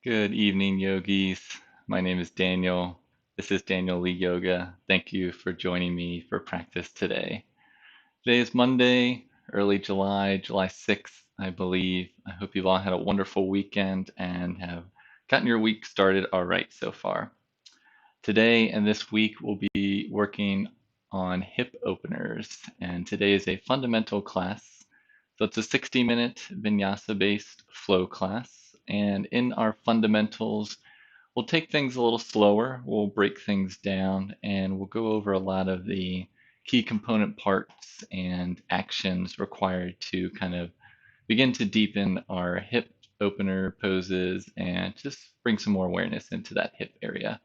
Good evening, yogis. My name is Daniel. This is Daniel Lee Yoga. Thank you for joining me for practice today. Today is Monday, early July, July 6th, I believe. I hope you've all had a wonderful weekend and have gotten your week started all right so far. Today and this week we'll be working on hip openers, and today is a fundamental class. So it's a 60-minute Vinyasa-based flow class, and in our fundamentals, we'll take things a little slower, we'll break things down, and we'll go over a lot of the key component parts and actions required to kind of begin to deepen our hip opener poses and just bring some more awareness into that hip area.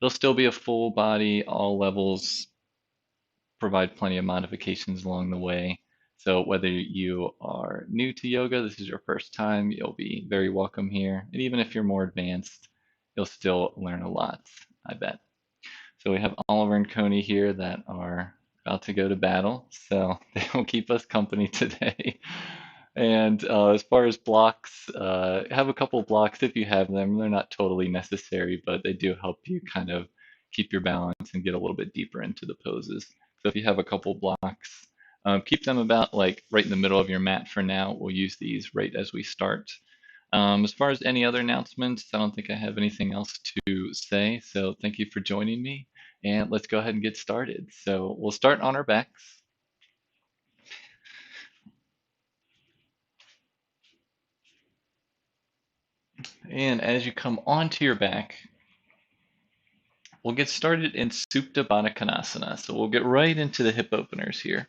It'll still be a full body, all levels, provide plenty of modifications along the way. So whether you are new to yoga, this is your first time, you'll be very welcome here. And even if you're more advanced, you'll still learn a lot, I bet. So we have Oliver and Coney here that are about to go to battle, so they will keep us company today. And as far as blocks, have a couple of blocks if you have them. They're not totally necessary, but they do help you kind of keep your balance and get a little bit deeper into the poses. So if you have a couple blocks, keep them about like right in the middle of your mat for now. We'll use these right as we start. As far as any other announcements, I don't think I have anything else to say. So thank you for joining me, and let's go ahead and get started. So we'll start on our backs. And as you come onto your back, we'll get started in Supta Baddha Konasana. So we'll get right into the hip openers here.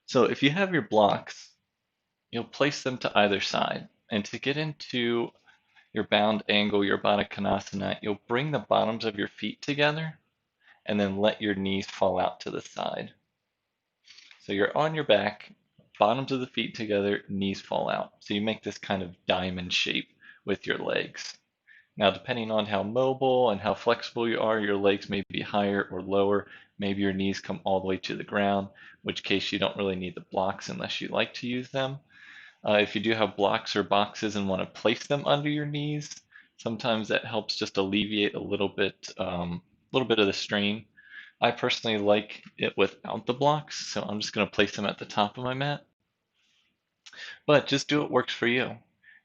So if you have your blocks, you'll place them to either side. And to get into your bound angle, your Baddha Konasana, you'll bring the bottoms of your feet together and then let your knees fall out to the side. So you're on your back, bottoms of the feet together, knees fall out. So you make this kind of diamond shape with your legs. Now, depending on how mobile and how flexible you are, your legs may be higher or lower. Maybe your knees come all the way to the ground, in which case you don't really need the blocks unless you like to use them. If you do have blocks or boxes and want to place them under your knees, sometimes that helps just alleviate a little bit of the strain. I personally like it without the blocks, so I'm just going to place them at the top of my mat. But just do what works for you.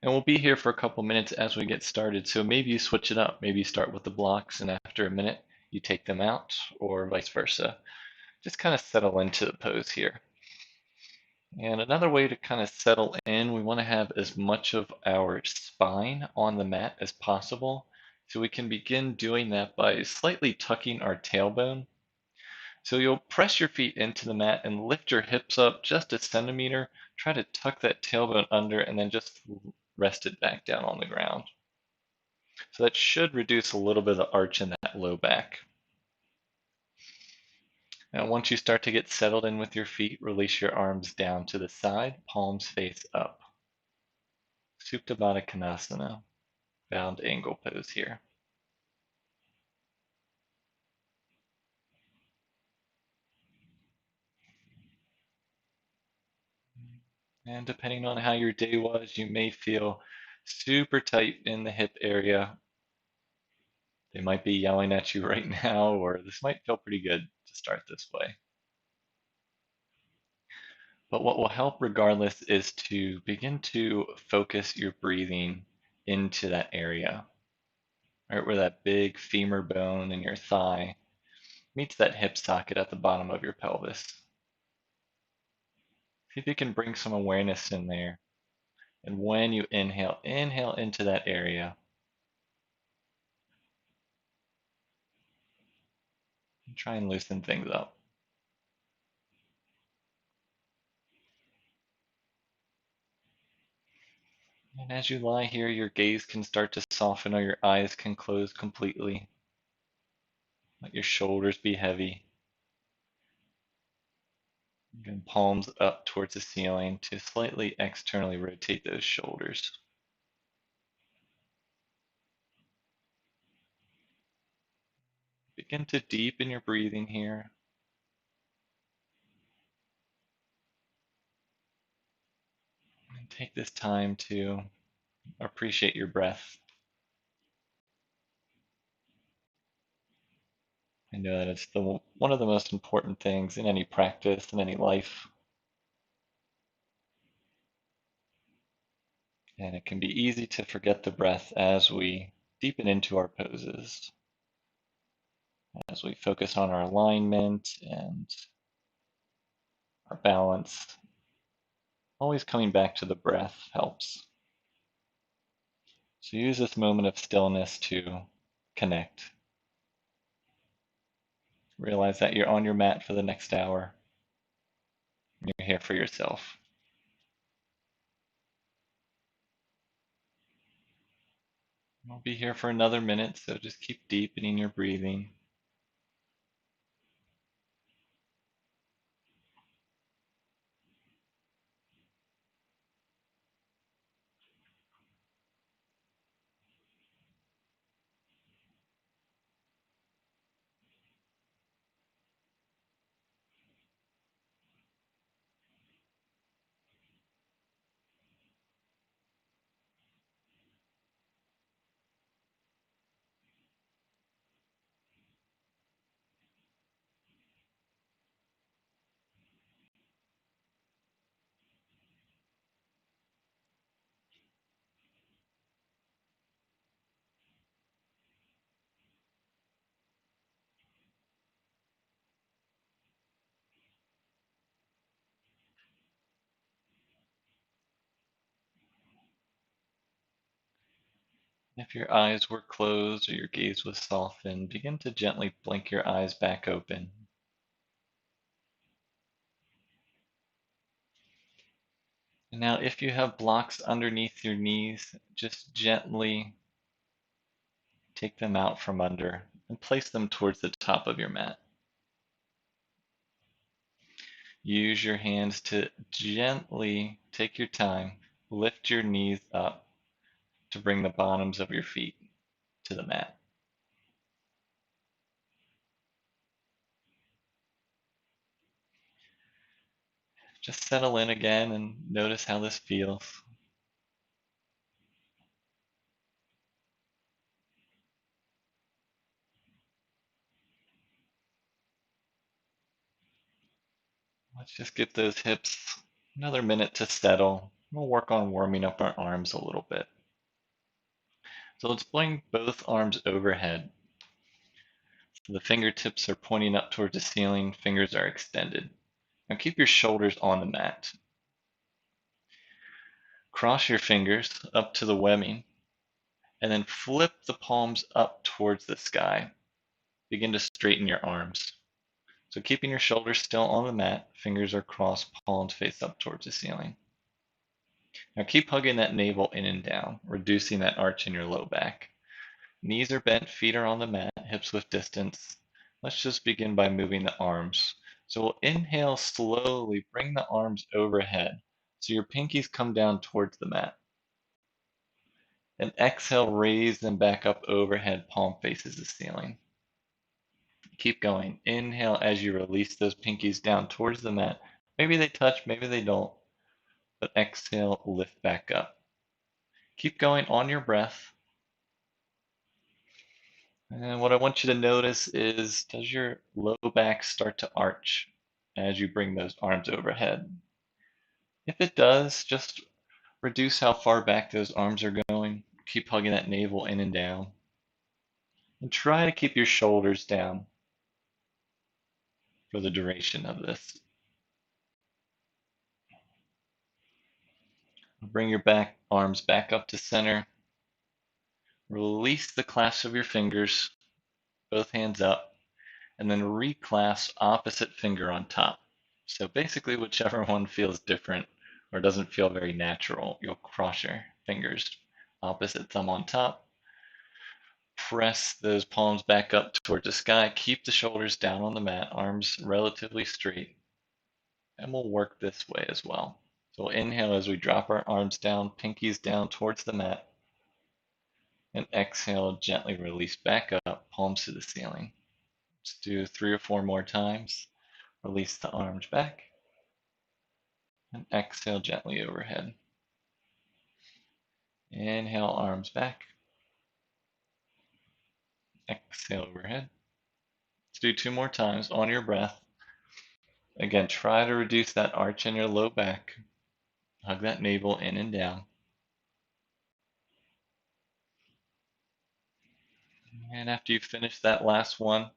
And we'll be here for a couple minutes as we get started, so maybe you switch it up. Maybe you start with the blocks, and after a minute, you take them out, or vice versa. Just kind of settle into the pose here. And another way to kind of settle in, we want to have as much of our spine on the mat as possible. So we can begin doing that by slightly tucking our tailbone. So you'll press your feet into the mat and lift your hips up just a centimeter. Try to tuck that tailbone under and then just rest it back down on the ground. So that should reduce a little bit of the arch in that low back. Now, once you start to get settled in with your feet, release your arms down to the side, palms face up. Supta Baddha Konasana, bound angle pose here. And depending on how your day was, you may feel super tight in the hip area. They might be yelling at you right now, or this might feel pretty good to start this way. But what will help regardless is to begin to focus your breathing into that area, right where that big femur bone in your thigh meets that hip socket at the bottom of your pelvis. See if you can bring some awareness in there. And when you inhale, inhale into that area. And try and loosen things up. And as you lie here, your gaze can start to soften or your eyes can close completely. Let your shoulders be heavy. Again, palms up towards the ceiling to slightly externally rotate those shoulders. Begin to deepen your breathing here. And take this time to appreciate your breath. I know that it's one of the most important things in any practice, in any life, and it can be easy to forget the breath as we deepen into our poses, as we focus on our alignment and our balance. Always coming back to the breath helps. So use this moment of stillness to connect. Realize that you're on your mat for the next hour. You're here for yourself. We'll be here for another minute, so just keep deepening your breathing. If your eyes were closed or your gaze was softened, begin to gently blink your eyes back open. And now, if you have blocks underneath your knees, just gently take them out from under and place them towards the top of your mat. Use your hands to gently take your time, lift your knees up to bring the bottoms of your feet to the mat. Just settle in again and notice how this feels. Let's just get those hips another minute to settle. We'll work on warming up our arms a little bit. So let's bring both arms overhead. So the fingertips are pointing up towards the ceiling, fingers are extended. Now keep your shoulders on the mat. Cross your fingers up to the webbing and then flip the palms up towards the sky. Begin to straighten your arms. So keeping your shoulders still on the mat, fingers are crossed, palms face up towards the ceiling. Now keep hugging that navel in and down, reducing that arch in your low back. Knees are bent, feet are on the mat, hips with distance. Let's just begin by moving the arms. So we'll inhale slowly, bring the arms overhead. So your pinkies come down towards the mat. And exhale, raise them back up overhead, palm faces the ceiling. Keep going. Inhale as you release those pinkies down towards the mat. Maybe they touch, maybe they don't, but exhale, lift back up. Keep going on your breath. And what I want you to notice is, does your low back start to arch as you bring those arms overhead? If it does, just reduce how far back those arms are going. Keep hugging that navel in and down. And try to keep your shoulders down for the duration of this. Bring your back arms back up to center. Release the clasp of your fingers, both hands up, and then reclasp opposite finger on top. So basically, whichever one feels different or doesn't feel very natural, you'll cross your fingers. Opposite thumb on top. Press those palms back up towards the sky. Keep the shoulders down on the mat, arms relatively straight. And we'll work this way as well. So we'll inhale as we drop our arms down, pinkies down towards the mat. And exhale, gently release back up, palms to the ceiling. Let's do 3 or 4 more times. Release the arms back. And exhale gently overhead. Inhale, arms back. Exhale overhead. Let's do two more times on your breath. Again, try to reduce that arch in your low back. Hug that navel in and down. And after you finish that last one,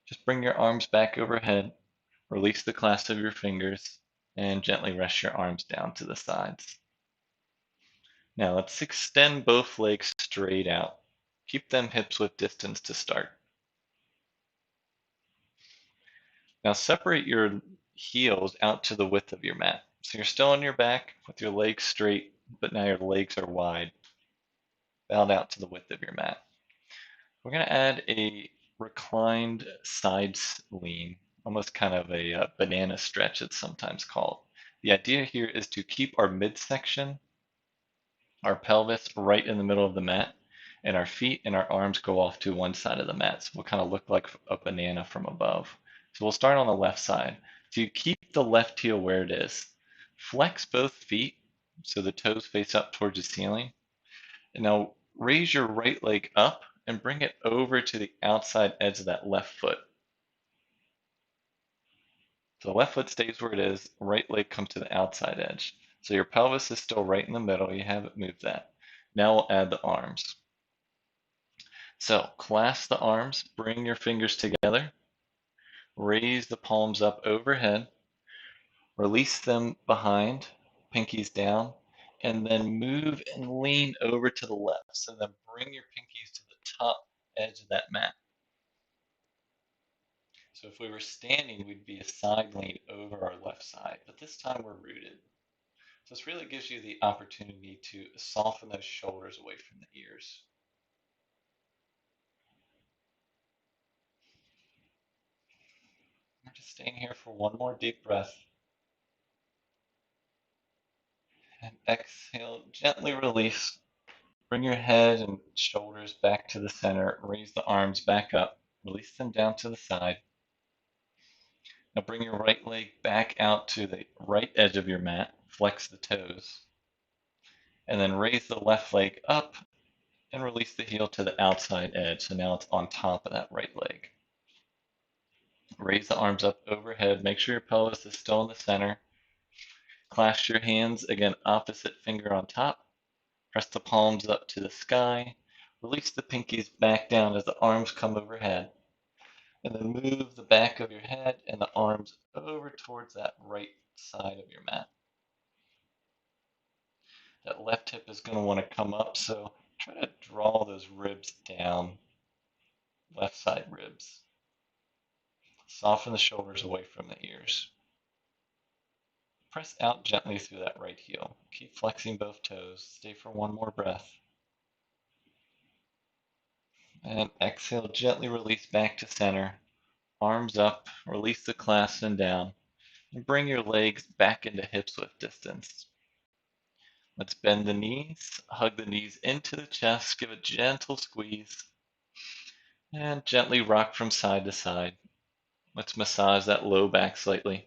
just bring your arms back overhead, release the clasp of your fingers, and gently rest your arms down to the sides. Now let's extend both legs straight out. Keep them hips width distance to start. Now separate your heels out to the width of your mat. So you're still on your back with your legs straight, but now your legs are wide, bowed out to the width of your mat. We're going to add a reclined side lean, almost kind of a banana stretch, it's sometimes called. The idea here is to keep our midsection, our pelvis right in the middle of the mat, and our feet and our arms go off to one side of the mat. So we'll kind of look like a banana from above. So we'll start on the left side. So you keep the left heel where it is. Flex both feet so the toes face up towards the ceiling. And now raise your right leg up and bring it over to the outside edge of that left foot. So the left foot stays where it is, right leg comes to the outside edge. So your pelvis is still right in the middle, you haven't moved that. Now we'll add the arms. So clasp the arms, bring your fingers together, raise the palms up overhead, release them behind, pinkies down, and then move and lean over to the left. So then bring your pinkies to the top edge of that mat. So if we were standing, we'd be a side lean over our left side, but this time we're rooted. So this really gives you the opportunity to soften those shoulders away from the ears. We're just staying here for one more deep breath. And exhale, gently release. Bring your head and shoulders back to the center. Raise the arms back up. Release them down to the side. Now bring your right leg back out to the right edge of your mat. Flex the toes. And then raise the left leg up and release the heel to the outside edge. So now it's on top of that right leg. Raise the arms up overhead. Make sure your pelvis is still in the center. Clasp your hands, again, opposite finger on top. Press the palms up to the sky. Release the pinkies back down as the arms come overhead. And then move the back of your head and the arms over towards that right side of your mat. That left hip is going to want to come up, so try to draw those ribs down, left side ribs. Soften the shoulders away from the ears. Press out gently through that right heel. Keep flexing both toes. Stay for one more breath. And exhale, gently release back to center. Arms up, release the clasp and down. And bring your legs back into hips width distance. Let's bend the knees, hug the knees into the chest, give a gentle squeeze, and gently rock from side to side. Let's massage that low back slightly.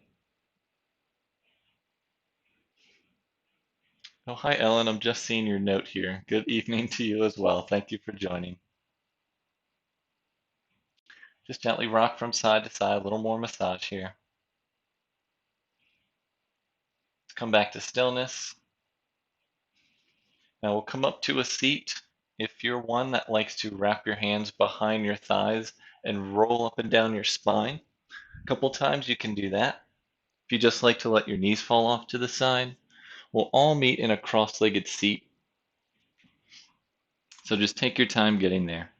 Oh, hi, Ellen. I'm just seeing your note here. Good evening to you as well. Thank you for joining. Just gently rock from side to side, a little more massage here. Let's come back to stillness. Now we'll come up to a seat. If you're one that likes to wrap your hands behind your thighs and roll up and down your spine, a couple times you can do that. If you just like to let your knees fall off to the side, we'll all meet in a cross-legged seat. So just take your time getting there.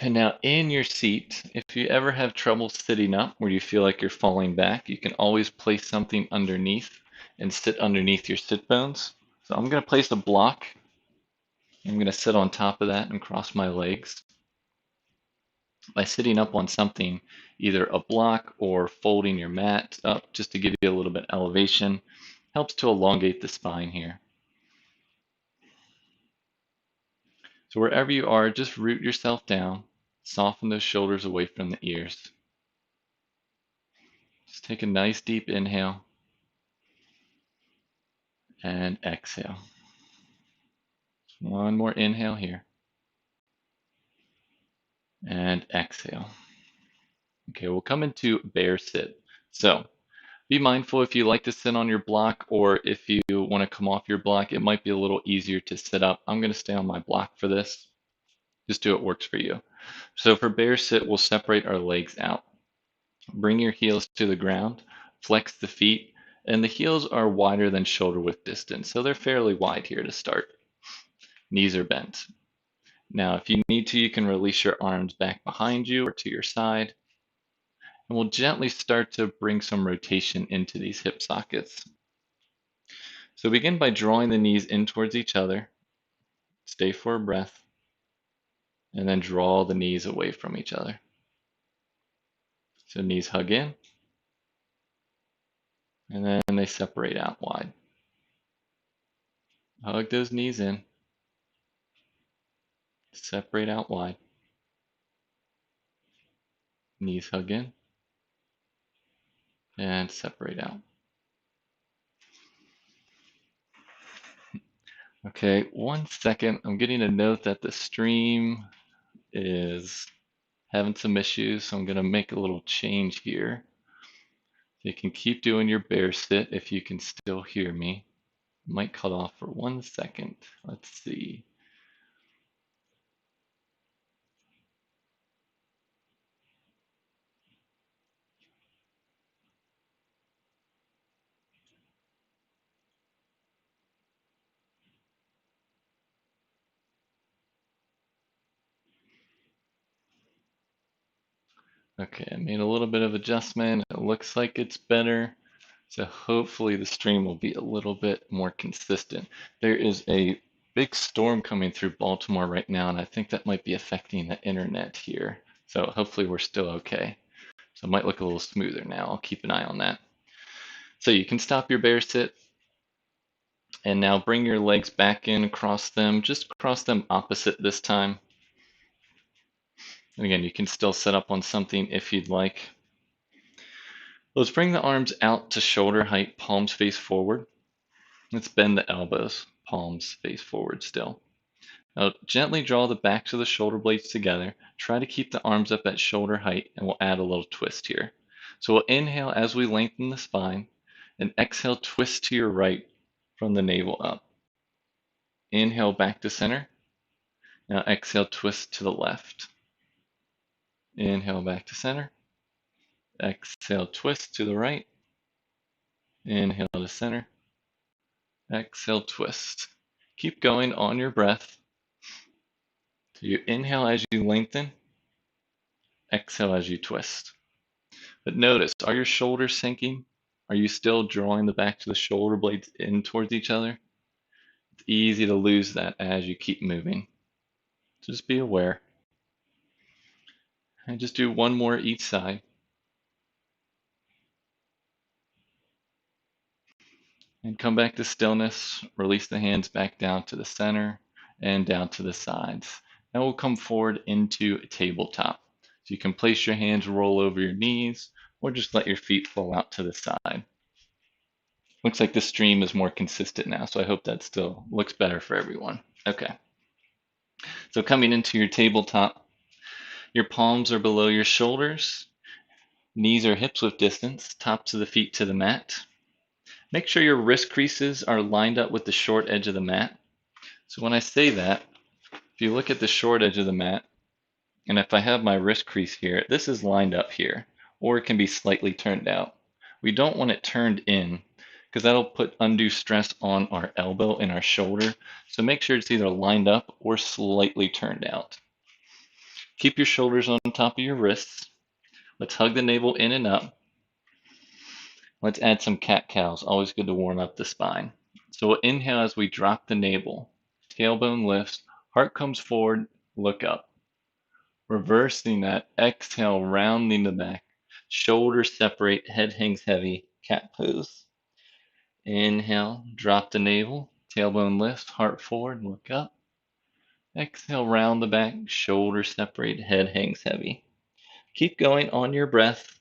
And now in your seat, if you ever have trouble sitting up where you feel like you're falling back, you can always place something underneath and sit underneath your sit bones. So I'm going to place a block. I'm going to sit on top of that and cross my legs. By sitting up on something, either a block or folding your mat up just to give you a little bit of elevation, helps to elongate the spine here. So wherever you are, just root yourself down, soften those shoulders away from the ears. Just take a nice deep inhale and exhale. One more inhale here. and exhale. Okay, we'll come into bear sit. So be mindful if you like to sit on your block or if you want to come off your block, it might be a little easier to sit up. I'm going to stay on my block for this. Just do what works for you. So for bear sit, we'll separate our legs out. Bring your heels to the ground, flex the feet, and the heels are wider than shoulder width distance, so they're fairly wide here to start. Knees are bent. Now, if you need to, you can release your arms back behind you or to your side, and we'll gently start to bring some rotation into these hip sockets. So begin by drawing the knees in towards each other, stay for a breath, and then draw the knees away from each other. So knees hug in, and then they separate out wide. Hug those knees in, separate out wide. Knees hug in, and separate out. Okay, 1 second. I'm getting a note that the stream is having some issues, so I'm going to make a little change here. You can keep doing your bear sit if you can still hear me. Might cut off for 1 second. Let's see. Okay, I made a little bit of adjustment. It looks like it's better. So hopefully the stream will be a little bit more consistent. There is a big storm coming through Baltimore right now, and I think that might be affecting the internet here. So hopefully we're still okay. So it might look a little smoother now. I'll keep an eye on that. So you can stop your bear sit and now bring your legs back in, cross them, just cross them opposite this time. And again, you can still set up on something if you'd like. Let's bring the arms out to shoulder height, palms face forward. Let's bend the elbows, palms face forward still. Now gently draw the backs of the shoulder blades together. Try to keep the arms up at shoulder height, and we'll add a little twist here. So we'll inhale as we lengthen the spine, and exhale, twist to your right from the navel up. Inhale back to center. Now exhale, twist to the left. Inhale back to center. Exhale, twist to the right. Inhale to center. Exhale, twist. Keep going on your breath. So you inhale as you lengthen. Exhale as you twist. But notice, are your shoulders sinking? Are you still drawing the backs of the shoulder blades in towards each other? It's easy to lose that as you keep moving. So just be aware. And just do one more each side. And come back to stillness. Release the hands back down to the center and down to the sides. Now we'll come forward into a tabletop. So you can place your hands, roll over your knees, or just let your feet fall out to the side. Looks like the stream is more consistent now, so I hope that still looks better for everyone. Okay. So coming into your tabletop, your palms are below your shoulders, knees are hips width distance, tops of the feet to the mat. Make sure your wrist creases are lined up with the short edge of the mat. So when I say that, if you look at the short edge of the mat, and if I have my wrist crease here, this is lined up here, or it can be slightly turned out. We don't want it turned in, because that'll put undue stress on our elbow and our shoulder. So make sure it's either lined up or slightly turned out. Keep your shoulders on top of your wrists. Let's hug the navel in and up. Let's add some cat-cows. Always good to warm up the spine. So we'll inhale as we drop the navel. Tailbone lifts, heart comes forward, look up. Reversing that, exhale, rounding the back. Shoulders separate, head hangs heavy, cat pose. Inhale, drop the navel, tailbone lifts, heart forward, look up. Exhale, round the back, shoulders separate, head hangs heavy. Keep going on your breath.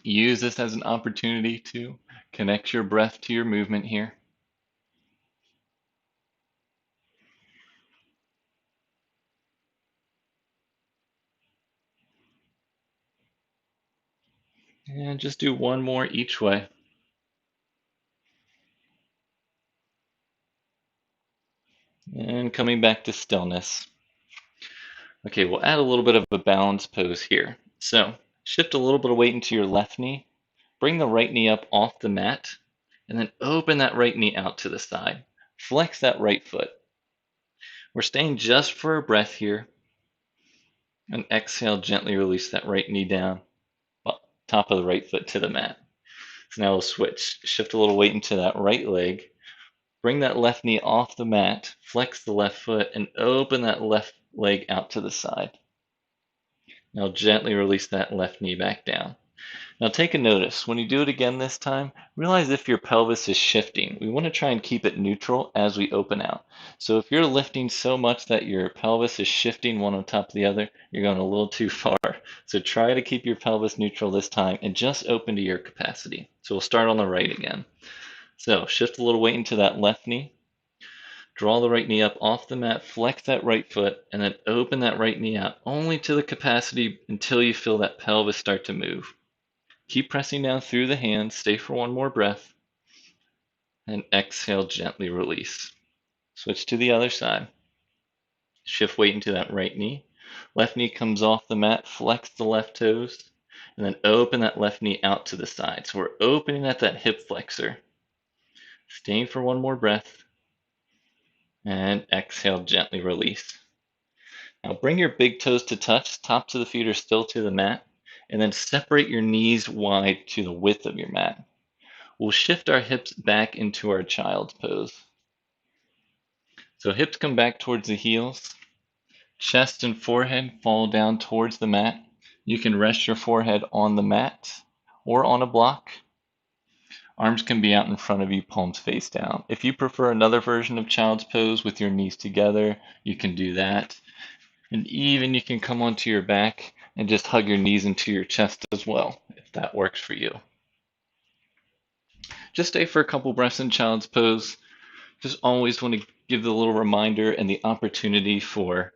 Use this as an opportunity to connect your breath to your movement here. And just do one more each way. And coming back to stillness. Okay, we'll add a little bit of a balance pose here. So shift a little bit of weight into your left knee. Bring the right knee up off the mat. And then open that right knee out to the side. Flex that right foot. We're staying just for a breath here. And exhale, gently release that right knee down. Top of the right foot to the mat. So now we'll switch. Shift a little weight into that right leg. Bring that left knee off the mat. Flex the left foot and open that left leg out to the side. Now gently release that left knee back down. Now take a notice. When you do it again this time, realize if your pelvis is shifting. We want to try and keep it neutral as we open out. So if you're lifting so much that your pelvis is shifting one on top of the other, you're going a little too far. So try to keep your pelvis neutral this time and just open to your capacity. So we'll start on the right again. So shift a little weight into that left knee. Draw the right knee up off the mat, flex that right foot, and then open that right knee out only to the capacity until you feel that pelvis start to move. Keep pressing down through the hands. Stay for one more breath. And exhale, gently release. Switch to the other side. Shift weight into that right knee. Left knee comes off the mat. Flex the left toes. And then open that left knee out to the side. So we're opening at that hip flexor. Staying for one more breath. And exhale, gently release. Now bring your big toes to touch. Tops of the feet are still to the mat. And then separate your knees wide to the width of your mat. We'll shift our hips back into our child's pose. So hips come back towards the heels. Chest and forehead fall down towards the mat. You can rest your forehead on the mat or on a block. Arms can be out in front of you, palms face down. If you prefer another version of child's pose with your knees together, you can do that. And even you can come onto your back and just hug your knees into your chest as well, if that works for you. Just stay for a couple breaths in child's pose. Just always want to give the little reminder and the opportunity for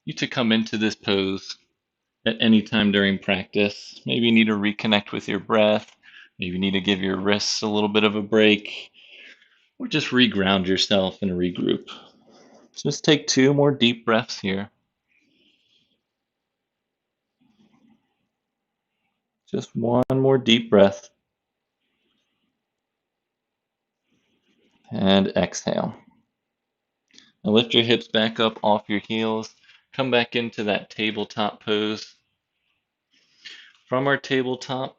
you to come into this pose at any time during practice. Maybe you need to reconnect with your breath. Maybe you need to give your wrists a little bit of a break, or just reground yourself and regroup. So just take 2 more deep breaths here. Just one more deep breath. And exhale. Now lift your hips back up off your heels. Come back into that tabletop pose. From our tabletop,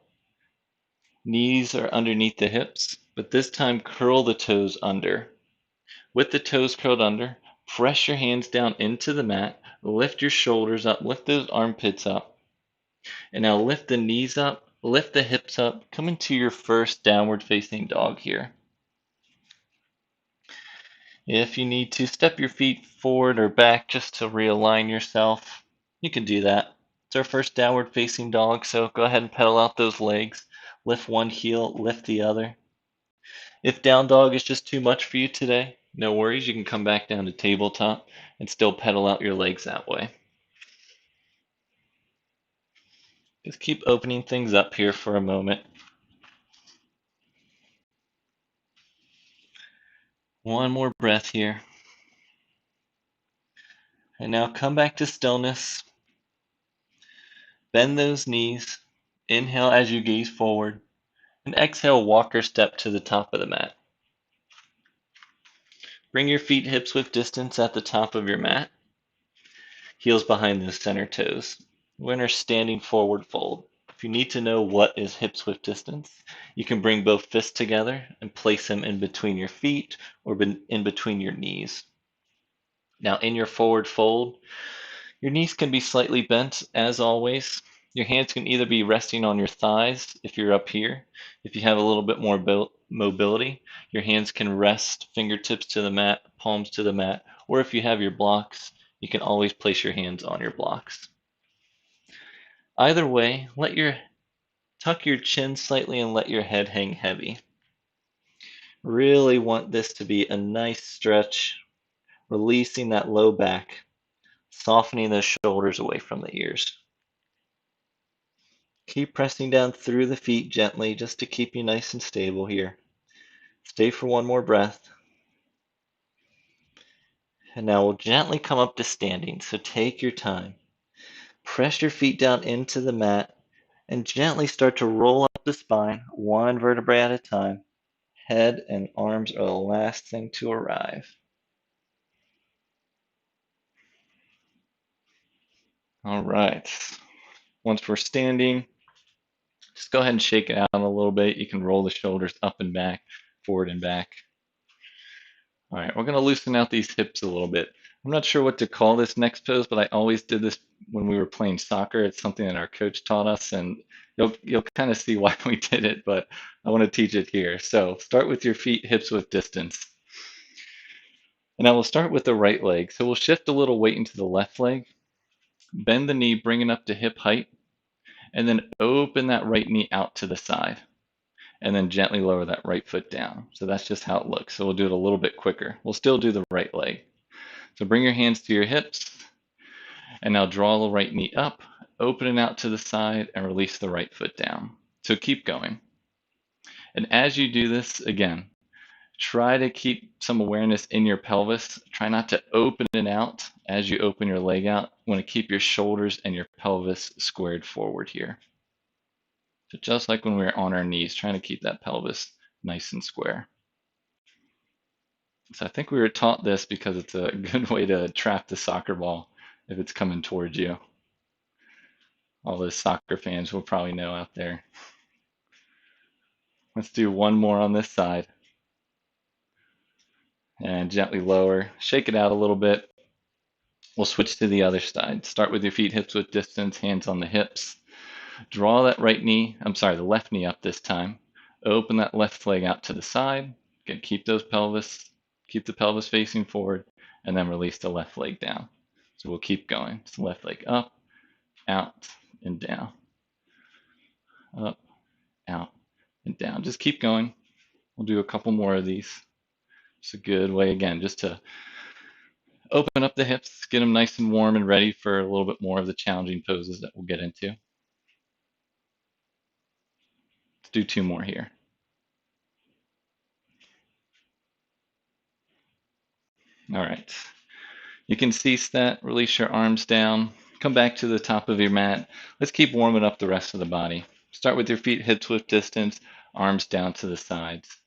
knees are underneath the hips, but this time curl the toes under. With the toes curled under, press your hands down into the mat, lift your shoulders up, lift those armpits up, and now lift the knees up, lift the hips up, come into your first downward facing dog here. If you need to step your feet forward or back just to realign yourself, you can do that. It's our first downward facing dog, so go ahead and pedal out those legs. Lift one heel, lift the other. If down dog is just too much for you today, no worries. You can come back down to tabletop and still pedal out your legs that way. Just keep opening things up here for a moment. One more breath here. And now come back to stillness. Bend those knees. Inhale as you gaze forward. And exhale, walk or step to the top of the mat. Bring your feet hips width distance at the top of your mat. Heels behind the center toes. We're in our standing forward fold. If you need to know what is hips width distance, you can bring both fists together and place them in between your feet or in between your knees. Now in your forward fold, your knees can be slightly bent as always. Your hands can either be resting on your thighs if you're up here. If you have a little bit more mobility, your hands can rest fingertips to the mat, palms to the mat, or if you have your blocks, you can always place your hands on your blocks. Either way, tuck your chin slightly and let your head hang heavy. Really want this to be a nice stretch, releasing that low back, softening those shoulders away from the ears. Keep pressing down through the feet gently just to keep you nice and stable here. Stay for one more breath. And now we'll gently come up to standing, so take your time. Press your feet down into the mat and gently start to roll up the spine, one vertebrae at a time. Head and arms are the last thing to arrive. All right. Once we're standing, just go ahead and shake it out a little bit. You can roll the shoulders up and back, forward and back. All right, we're going to loosen out these hips a little bit. I'm not sure what to call this next pose, but I always did this when we were playing soccer. It's something that our coach taught us, and you'll kind of see why we did it, but I want to teach it here. So start with your feet hips width distance. And I will start with the right leg. So we'll shift a little weight into the left leg, bend the knee, bring it up to hip height, and then open that right knee out to the side, and then gently lower that right foot down. So that's just how it looks. So we'll do it a little bit quicker. We'll still do the right leg. So bring your hands to your hips, and now draw the right knee up, open it out to the side, and release the right foot down. So keep going. And as you do this, again, try to keep some awareness in your pelvis. Try not to open it out as you open your leg out. You want to keep your shoulders and your pelvis squared forward here. So just like when we were on our knees, trying to keep that pelvis nice and square. So I think we were taught this because it's a good way to trap the soccer ball if it's coming towards you. All those soccer fans will probably know out there. Let's do one more on this side. And gently lower. Shake it out a little bit. We'll switch to the other side. Start with your feet hips width distance, hands on the hips. Draw that the left knee up this time. Open that left leg out to the side. Again, keep the pelvis facing forward, and then release the left leg down. So we'll keep going. So left leg up, out, and down. Up, out, and down. Just keep going. We'll do a couple more of these. It's a good way, again, just to open up the hips, get them nice and warm and ready for a little bit more of the challenging poses that we'll get into. Let's do two more here. All right. You can cease that, release your arms down, come back to the top of your mat. Let's keep warming up the rest of the body. Start with your feet hips width distance, arms down to the sides.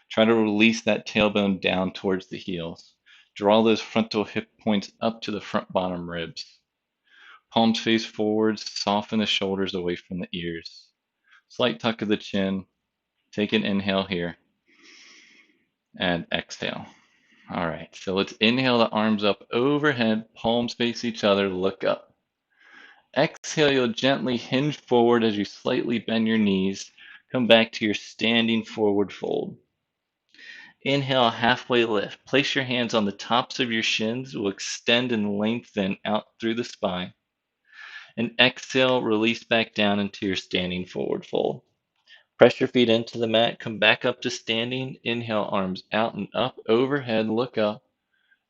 Try to release that tailbone down towards the heels. Draw those frontal hip points up to the front bottom ribs. Palms face forwards, soften the shoulders away from the ears. Slight tuck of the chin. Take an inhale here and exhale. All right, so let's inhale the arms up overhead, palms face each other, look up. Exhale, you'll gently hinge forward as you slightly bend your knees. Come back to your standing forward fold. Inhale, halfway lift. Place your hands on the tops of your shins. We'll extend and lengthen out through the spine. And exhale, release back down into your standing forward fold. Press your feet into the mat. Come back up to standing. Inhale, arms out and up, overhead, look up.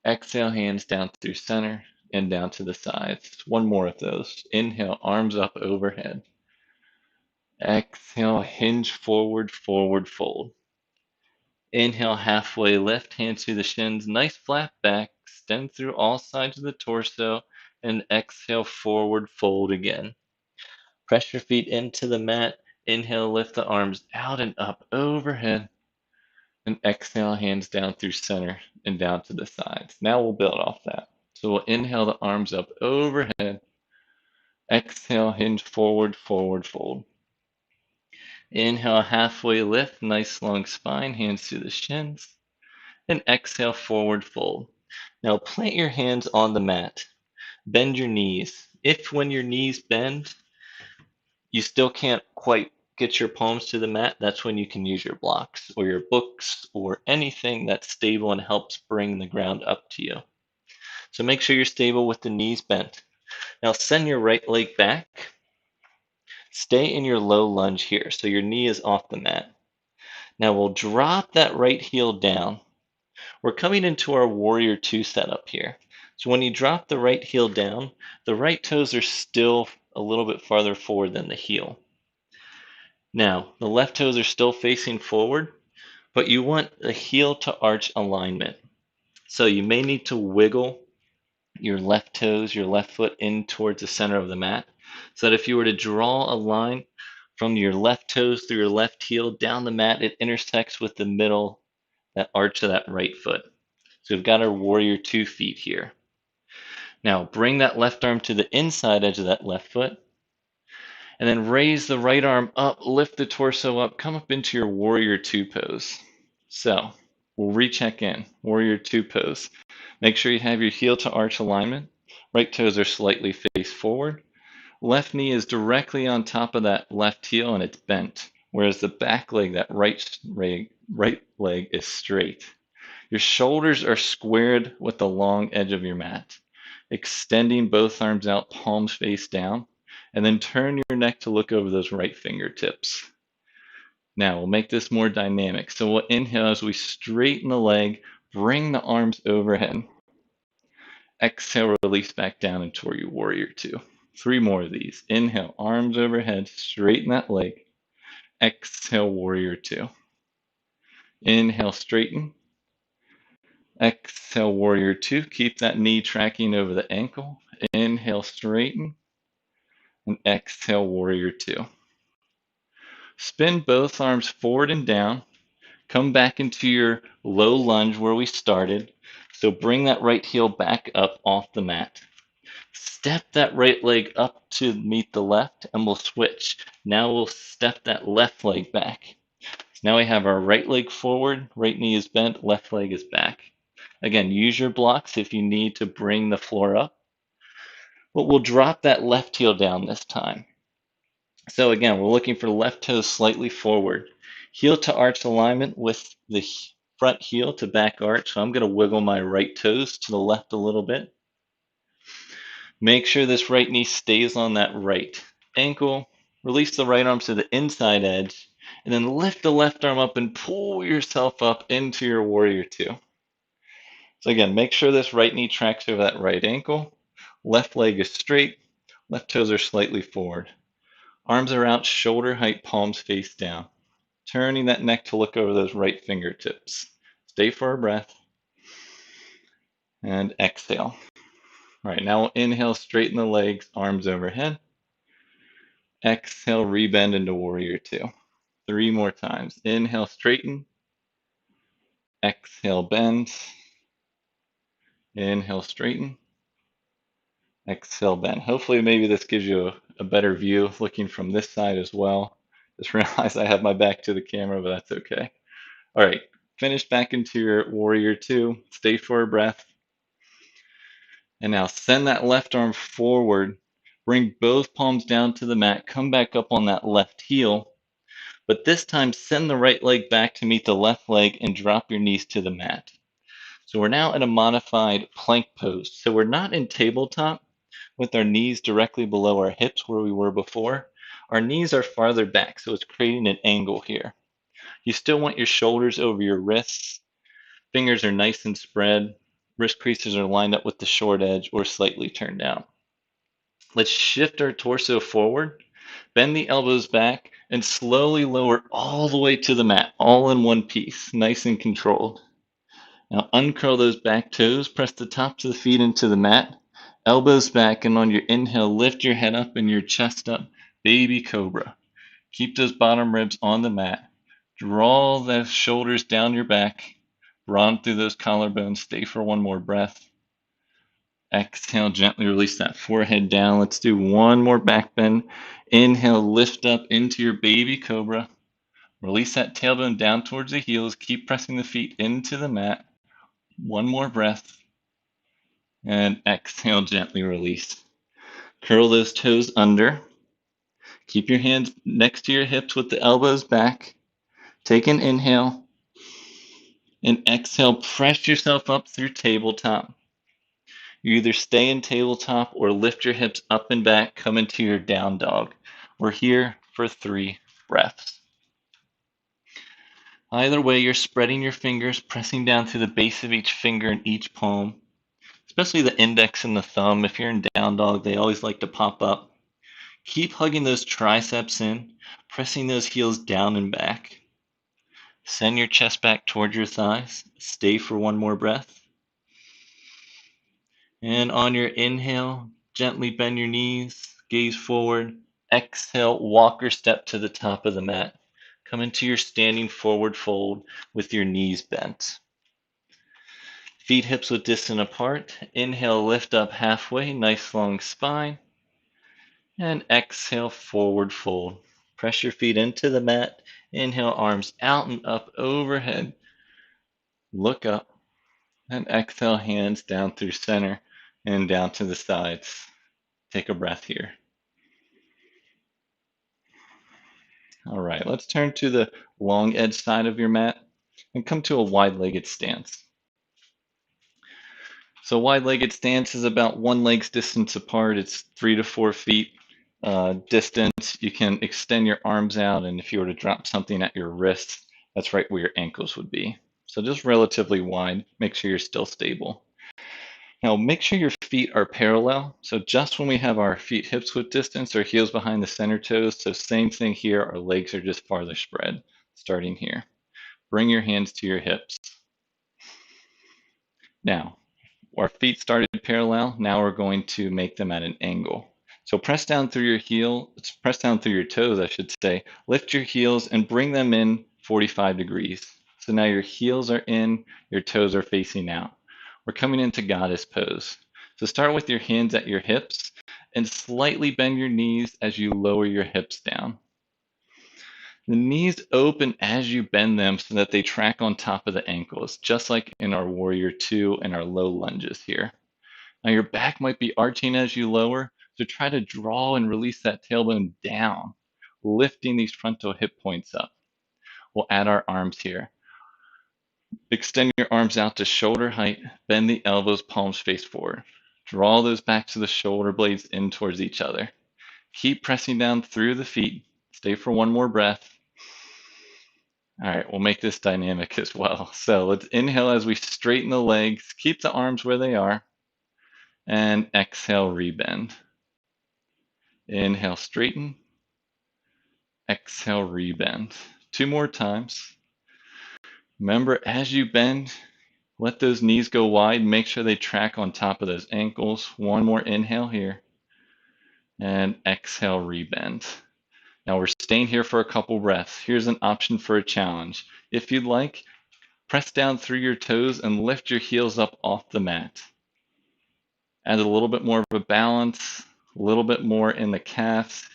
Exhale, hands down through center and down to the sides. One more of those. Inhale, arms up overhead. Exhale, hinge forward, forward fold. Inhale, halfway lift, hands to the shins, nice flat back, extend through all sides of the torso, and exhale, forward fold again. Press your feet into the mat. Inhale, lift the arms out and up overhead. And exhale, hands down through center and down to the sides. Now we'll build off that. So we'll inhale the arms up overhead. Exhale, hinge forward, forward fold. Inhale, halfway lift, nice long spine, hands to the shins. And exhale, forward fold. Now plant your hands on the mat. Bend your knees. If when your knees bend, you still can't quite get your palms to the mat, that's when you can use your blocks or your books or anything that's stable and helps bring the ground up to you. So make sure you're stable with the knees bent. Now send your right leg back. Stay in your low lunge here, so your knee is off the mat. Now we'll drop that right heel down. We're coming into our warrior two setup here. So when you drop the right heel down, the right toes are still a little bit farther forward than the heel. Now, the left toes are still facing forward, but you want a heel to arch alignment. So you may need to wiggle your left toes, your left foot in towards the center of the mat. So that if you were to draw a line from your left toes through your left heel down the mat, it intersects with the middle, that arch of that right foot. So we've got our warrior 2 feet here. Now bring that left arm to the inside edge of that left foot, and then raise the right arm up, lift the torso up, come up into your warrior 2 pose. So we'll recheck in, warrior 2 pose. Make sure you have your heel to arch alignment. Right toes are slightly face forward. Left knee is directly on top of that left heel and it's bent, whereas the back leg, that right leg is straight. Your shoulders are squared with the long edge of your mat. Extending both arms out, palms face down, and then turn your neck to look over those right fingertips. Now we'll make this more dynamic. So we'll inhale as we straighten the leg, bring the arms overhead. Exhale, release back down into your warrior 2. 3 more of these. Inhale, arms overhead, straighten that leg. Exhale, warrior 2. Inhale, straighten. Exhale, warrior 2. Keep that knee tracking over the ankle. Inhale, straighten. And exhale, warrior 2. Spin both arms forward and down. Come back into your low lunge where we started. So bring that right heel back up off the mat. Step that right leg up to meet the left and we'll switch. Now we'll step that left leg back. Now we have our right leg forward, right knee is bent, left leg is back. Again, use your blocks if you need to bring the floor up. But we'll drop that left heel down this time. So again, we're looking for left toes slightly forward. Heel to arch alignment with the front heel to back arch. So I'm going to wiggle my right toes to the left a little bit. Make sure this right knee stays on that right ankle. Release the right arm to the inside edge, and then lift the left arm up and pull yourself up into your warrior 2. So again, make sure this right knee tracks over that right ankle. Left leg is straight. Left toes are slightly forward. Arms are out, shoulder height, palms face down. Turning that neck to look over those right fingertips. Stay for a breath. And exhale. All right, now we'll inhale, straighten the legs, arms overhead. Exhale, rebend into warrior 2. 3 more times. Inhale, straighten. Exhale, bend. Inhale, straighten. Exhale, bend. Hopefully maybe this gives you a better view looking from this side as well. Just realized I have my back to the camera, but that's okay. All right, finish back into your warrior 2. Stay for a breath. And now send that left arm forward. Bring both palms down to the mat. Come back up on that left heel. But this time, send the right leg back to meet the left leg and drop your knees to the mat. So we're now in a modified plank pose. So we're not in tabletop with our knees directly below our hips where we were before. Our knees are farther back, so it's creating an angle here. You still want your shoulders over your wrists. Fingers are nice and spread. Wrist creases are lined up with the short edge or slightly turned out. Let's shift our torso forward, bend the elbows back, and slowly lower all the way to the mat, all in one piece, nice and controlled. Now uncurl those back toes, press the tops of the feet into the mat, elbows back, and on your inhale, lift your head up and your chest up, baby cobra. Keep those bottom ribs on the mat. Draw the shoulders down your back, round through those collarbones, stay for one more breath. Exhale, gently release that forehead down. Let's do one more back bend. Inhale, lift up into your baby cobra. Release that tailbone down towards the heels. Keep pressing the feet into the mat. One more breath. And exhale, gently release. Curl those toes under. Keep your hands next to your hips with the elbows back. Take an inhale. And exhale, press yourself up through tabletop. You either stay in tabletop or lift your hips up and back, come into your down dog. We're here for 3 breaths. Either way, you're spreading your fingers, pressing down through the base of each finger and each palm, especially the index and the thumb. If you're in down dog, they always like to pop up. Keep hugging those triceps in, pressing those heels down and back. Send your chest back towards your thighs. Stay for one more breath. And on your inhale, gently bend your knees, gaze forward. Exhale, walk or step to the top of the mat. Come into your standing forward fold with your knees bent. Feet hips width distant apart. Inhale, lift up halfway, nice long spine. And exhale, forward fold. Press your feet into the mat. Inhale, arms out and up overhead. Look up. And exhale, hands down through center and down to the sides. Take a breath here. All right, let's turn to the long edge side of your mat and come to a wide-legged stance. So wide-legged stance is about one leg's distance apart. It's 3 to 4 feet distance. You can extend your arms out, and if you were to drop something at your wrist, that's right where your ankles would be. So just relatively wide. Make sure you're still stable. Now make sure your feet are parallel. So just when we have our feet hips width distance, our heels behind the center toes. So same thing here, our legs are just farther spread, starting here. Bring your hands to your hips. Now, our feet started parallel. Now we're going to make them at an angle. So press down through your press down through your toes, I should say. Lift your heels and bring them in 45 degrees. So now your heels are in, your toes are facing out. We're coming into goddess pose. So start with your hands at your hips and slightly bend your knees as you lower your hips down. The knees open as you bend them so that they track on top of the ankles, just like in our warrior two and our low lunges here. Now your back might be arching as you lower, so try to draw and release that tailbone down, lifting these frontal hip points up. We'll add our arms here. Extend your arms out to shoulder height, bend the elbows, palms face forward. Draw those back to the shoulder blades in towards each other. Keep pressing down through the feet. Stay for one more breath. All right, we'll make this dynamic as well. So let's inhale as we straighten the legs, keep the arms where they are, and exhale, rebend. Inhale, straighten. Exhale, rebend. 2 more times. Remember, as you bend, let those knees go wide. Make sure they track on top of those ankles. 1 more inhale here. And exhale, rebend. Now we're staying here for a couple breaths. Here's an option for a challenge. If you'd like, press down through your toes and lift your heels up off the mat. Add a little bit more of a balance, a little bit more in the calves.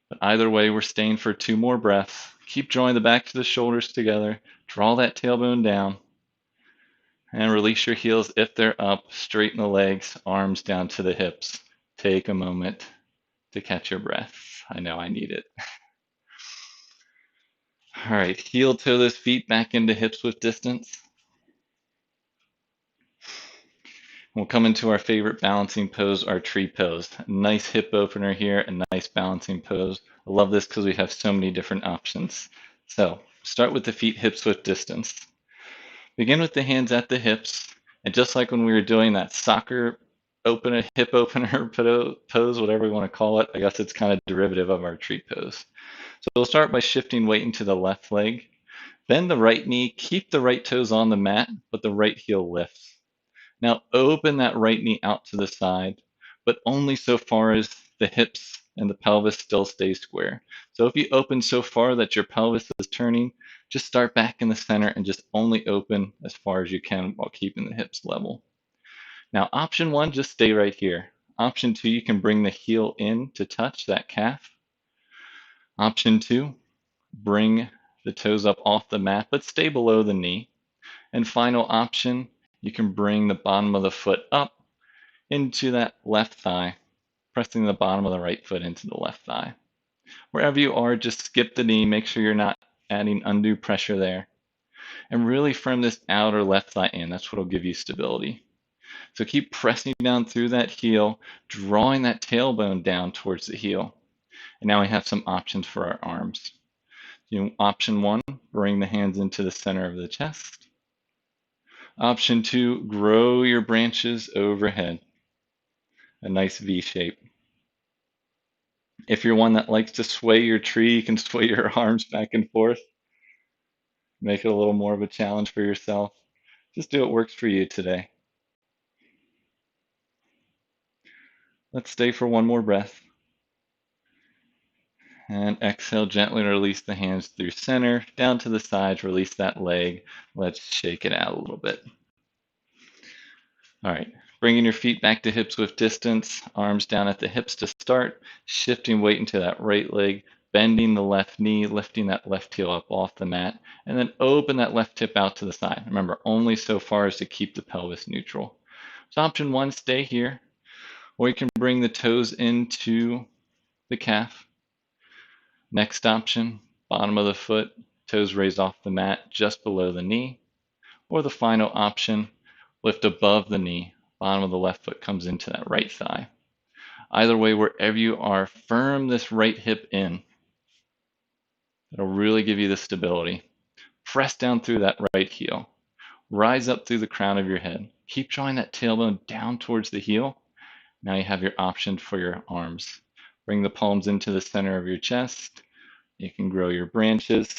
But either way, we're staying for 2 more breaths. Keep drawing the back to the shoulders together. Draw that tailbone down. And release your heels if they're up. Straighten the legs, arms down to the hips. Take a moment to catch your breath. I know I need it. All right, heel toe those feet back into hips width distance. We'll come into our favorite balancing pose, our tree pose. Nice hip opener here, a nice balancing pose. I love this because we have so many different options. So start with the feet hips width distance. Begin with the hands at the hips, and just like when we were doing that soccer opener, hip opener pose, whatever we want to call it, I guess it's kind of derivative of our tree pose. So we'll start by shifting weight into the left leg. Bend the right knee, keep the right toes on the mat, but the right heel lifts. Now open that right knee out to the side, but only so far as the hips and the pelvis still stay square. So if you open so far that your pelvis is turning, just start back in the center and just only open as far as you can while keeping the hips level. Now option 1, just stay right here. Option 2, you can bring the heel in to touch that calf. Option 2, bring the toes up off the mat, but stay below the knee. And final option, you can bring the bottom of the foot up into that left thigh, pressing the bottom of the right foot into the left thigh. Wherever you are, just skip the knee. Make sure you're not adding undue pressure there. And really firm this outer left thigh in. That's what will give you stability. So keep pressing down through that heel, drawing that tailbone down towards the heel. And now we have some options for our arms. Option 1, bring the hands into the center of the chest. Option 2, grow your branches overhead. A nice V shape. If you're one that likes to sway your tree, you can sway your arms back and forth, make it a little more of a challenge for yourself. Just do what works for you today. Let's stay for one more breath. And exhale, gently release the hands through center, down to the sides, release that leg. Let's shake it out a little bit. All right, bringing your feet back to hips width distance, arms down at the hips to start, shifting weight into that right leg, bending the left knee, lifting that left heel up off the mat, and then open that left hip out to the side. Remember, only so far as to keep the pelvis neutral. So option one, stay here, or you can bring the toes into the calf. Next option, bottom of the foot, toes raised off the mat just below the knee. Or the final option, lift above the knee, bottom of the left foot comes into that right thigh. Either way, wherever you are, firm this right hip in. It'll really give you the stability. Press down through that right heel. Rise up through the crown of your head. Keep drawing that tailbone down towards the heel. Now you have your option for your arms. Bring the palms into the center of your chest. You can grow your branches.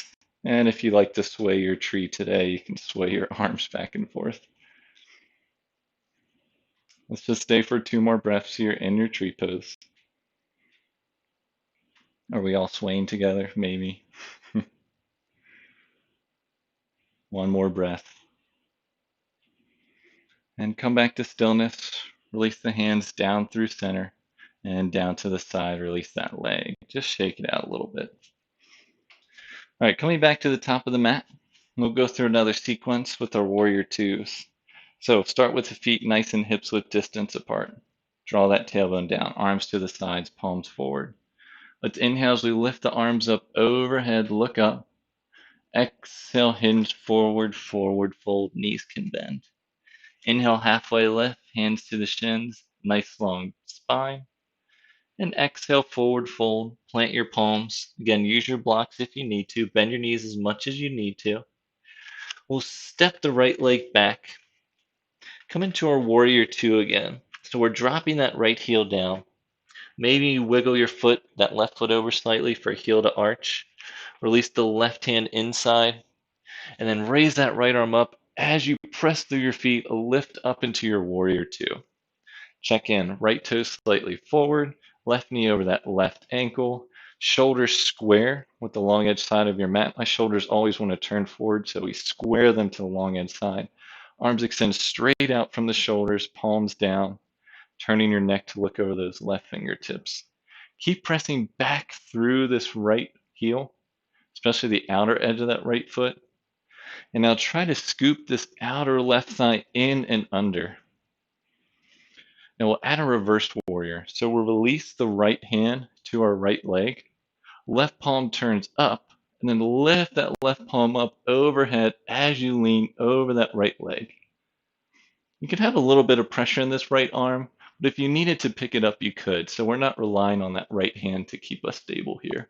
And if you like to sway your tree today, you can sway your arms back and forth. Let's just stay for 2 more breaths here in your tree pose. Are we all swaying together? Maybe. One more breath. And come back to stillness. Release the hands down through center and down to the side. Release that leg. Just shake it out a little bit. All right, coming back to the top of the mat, we'll go through another sequence with our warrior twos. So start with the feet nice and hips width distance apart. Draw that tailbone down, arms to the sides, palms forward. Let's inhale as we lift the arms up overhead, look up. Exhale, hinge forward, forward fold, knees can bend. Inhale, halfway lift, hands to the shins, nice long spine. And exhale, forward fold, plant your palms. Again, use your blocks if you need to. Bend your knees as much as you need to. We'll step the right leg back. Come into our warrior two again. So we're dropping that right heel down. Maybe you wiggle your foot, that left foot over slightly for heel to arch. Release the left hand inside. And then raise that right arm up. As you press through your feet, lift up into your warrior two. Check in, right toe slightly forward, left knee over that left ankle, shoulders square with the long edge side of your mat. My shoulders always want to turn forward, so we square them to the long edge side. Arms extend straight out from the shoulders, palms down, turning your neck to look over those left fingertips. Keep pressing back through this right heel, especially the outer edge of that right foot. And now try to scoop this outer left thigh in and under. Now we'll add a reversed warrior. So we'll release the right hand to our right leg. Left palm turns up, and then lift that left palm up overhead as you lean over that right leg. You can have a little bit of pressure in this right arm, but if you needed to pick it up, you could. So we're not relying on that right hand to keep us stable here.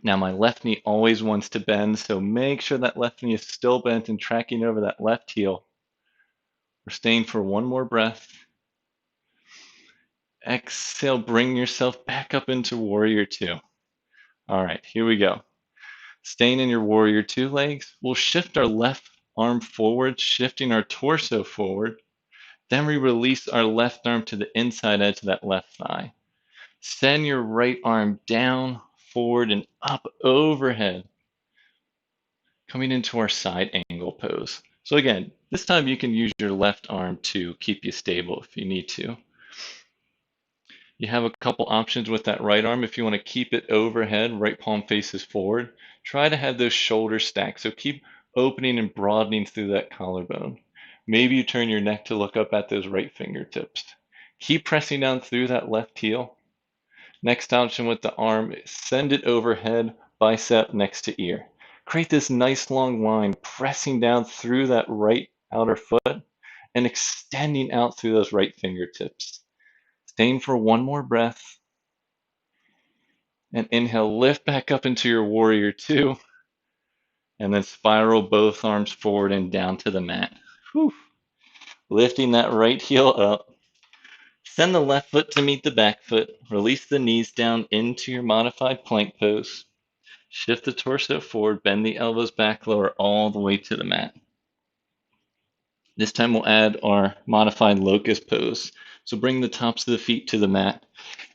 Now my left knee always wants to bend, so make sure that left knee is still bent and tracking over that left heel. We're staying for one more breath. Exhale, bring yourself back up into warrior two. All right, here we go. Staying in your warrior two legs, we'll shift our left arm forward, shifting our torso forward. Then we release our left arm to the inside edge of that left thigh. Send your right arm down, forward, and up overhead, coming into our side angle pose. So again, this time you can use your left arm to keep you stable if you need to. You have a couple options with that right arm. If you want to keep it overhead, right palm faces forward, try to have those shoulders stacked. So keep opening and broadening through that collarbone. Maybe you turn your neck to look up at those right fingertips. Keep pressing down through that left heel. Next option with the arm is send it overhead, bicep next to ear. Create this nice long line, pressing down through that right outer foot and extending out through those right fingertips. Staying for one more breath. And inhale, lift back up into your warrior two. And then spiral both arms forward and down to the mat. Whew. Lifting that right heel up. Send the left foot to meet the back foot. Release the knees down into your modified plank pose. Shift the torso forward, bend the elbows back, lower all the way to the mat. This time we'll add our modified locust pose. So bring the tops of the feet to the mat.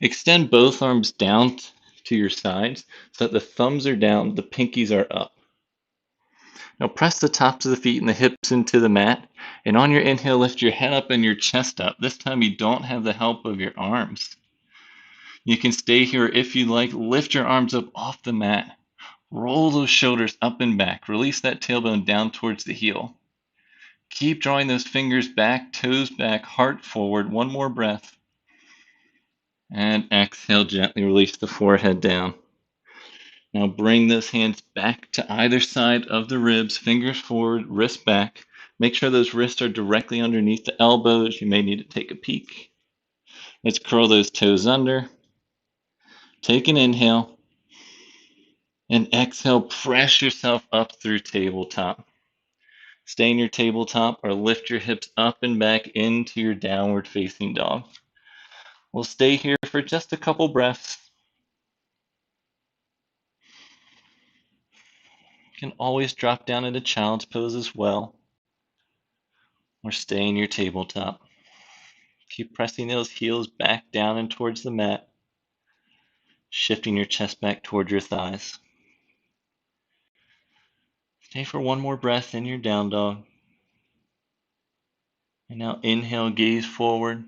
Extend both arms down to your sides so that the thumbs are down, the pinkies are up. Now press the tops of the feet and the hips into the mat. And on your inhale, lift your head up and your chest up. This time you don't have the help of your arms. You can stay here if you like. Lift your arms up off the mat. Roll those shoulders up and back. Release that tailbone down towards the heel. Keep drawing those fingers back, toes back, heart forward. One more breath. And exhale, gently release the forehead down. Now bring those hands back to either side of the ribs, fingers forward, wrists back. Make sure those wrists are directly underneath the elbows. You may need to take a peek. Let's curl those toes under. Take an inhale. And exhale, press yourself up through tabletop. Stay in your tabletop or lift your hips up and back into your downward facing dog. We'll stay here for just a couple breaths. You can always drop down into child's pose as well, or stay in your tabletop. Keep pressing those heels back down and towards the mat, shifting your chest back toward your thighs. Stay for one more breath in your down dog. And now inhale, gaze forward,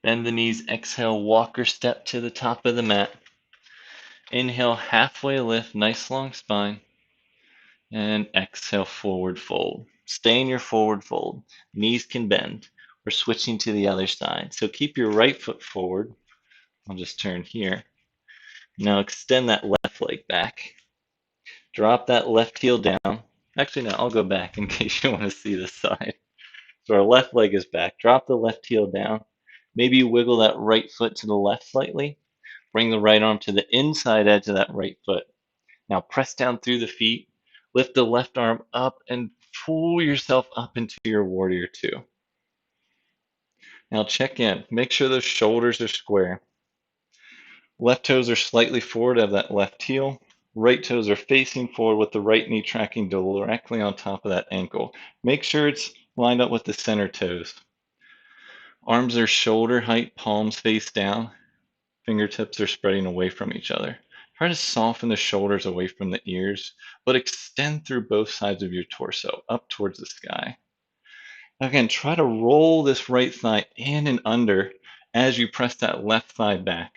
bend the knees, exhale, walk or step to the top of the mat. Inhale, halfway lift, nice long spine. And exhale, forward fold. Stay in your forward fold. Knees can bend. We're switching to the other side. So keep your right foot forward. I'll just turn here. Now extend that left leg back. Drop that left heel down. Actually, no, I'll go back in case you want to see this side. So our left leg is back. Drop the left heel down. Maybe wiggle that right foot to the left slightly. Bring the right arm to the inside edge of that right foot. Now press down through the feet. Lift the left arm up and pull yourself up into your warrior two. Now check in. Make sure those shoulders are square. Left toes are slightly forward of that left heel. Right toes are facing forward with the right knee tracking directly on top of that ankle. Make sure it's lined up with the center toes. Arms are shoulder height, palms face down. Fingertips are spreading away from each other. Try to soften the shoulders away from the ears, but extend through both sides of your torso, up towards the sky. Again, try to roll this right thigh in and under as you press that left thigh back,